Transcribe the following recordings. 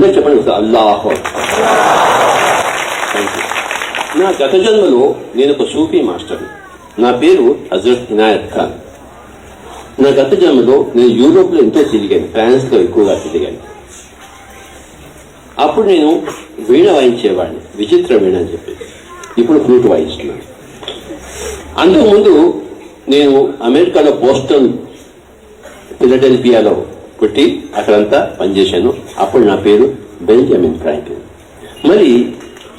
అందరూ చెప్పండి అల్లాహ్. నా గత జన్మలో నేను ఒక సూఫీ మాస్టర్. నా పేరు హజరత్ ఇనాయత్ ఖాన్. నా గత జన్మలో నేను యూరోప్ లో ఎంతో తిరిగాను, ఫ్రాన్స్ లో ఎక్కువగా తిరిగాను. అప్పుడు నేను వీణ వాయించేవాడిని, విచిత్ర వీణ అని చెప్పి. ఇప్పుడు ఫ్లూట్ వాయిస్తున్నాను. అంతకుముందు నేను అమెరికాలో బోస్టన్, ఫిలడెల్ఫియాలో పుట్టి అక్కడంతా పనిచేశాను. అప్పుడు నా పేరు బెంజమిన్ ఫ్రాంక్లిన్. మరి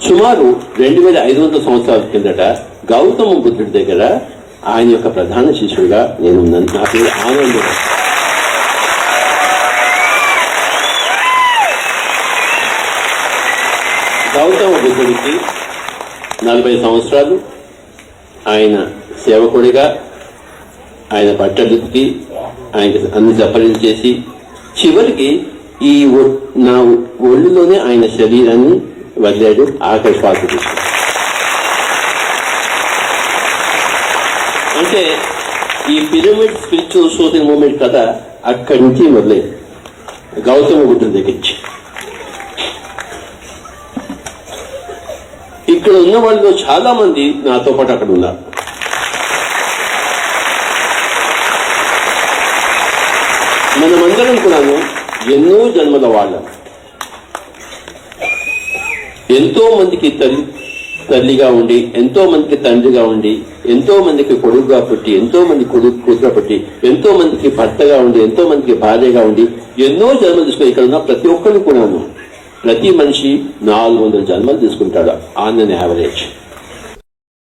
సుమారు 2500 సంవత్సరాల కిందట గౌతమ బుద్ధుడి దగ్గర ఆయన యొక్క ప్రధాన శిష్యుడిగా నేను ఉన్నాను. నా పేరు ఆనందం. గౌతమ బుద్ధుడికి 40 సంవత్సరాలు ఆయన సేవకుడిగా, ఆయన బట్టలుకి ఆయనకి అన్ని జపరీలు చేసి చివరికి ఈ నా ఒళ్ళులోనే ఆయన శరీరాన్ని వదిలాడు. ఆఖరి శ్వాస తీసుకుని. అంటే ఈ పిరమిడ్ స్పిరిచువల్ సోషల్ మూవ్మెంట్ కథ అక్కడి నుంచి మొదలైంది, గౌతమ బుద్ధుడి దగ్గర నుంచి. ఇక్కడ ఉన్న వాళ్ళు చాలా మంది నాతో పాటు అక్కడ ఉన్నారు. మనమందరం కూడాను ఎన్నో జన్మల వాళ్ళం. ఎంతో మందికి తల్లిగా ఉండి, ఎంతో మందికి తండ్రిగా ఉండి, ఎంతో మందికి కొడుకుగా పుట్టి, ఎంతో మంది కూతురుగా పుట్టి, ఎంతో మందికి భర్తగా ఉండి, ఎంతో మందికి భార్యగా ఉండి, ఎన్నో జన్మలు తీసుకుని ఇక్కడ ఉన్న ప్రతి ఒక్కరిని కూడాను ప్రతి మనిషి 400 జన్మలు తీసుకుంటాడు ఆన్ అన్ యావరేజ్.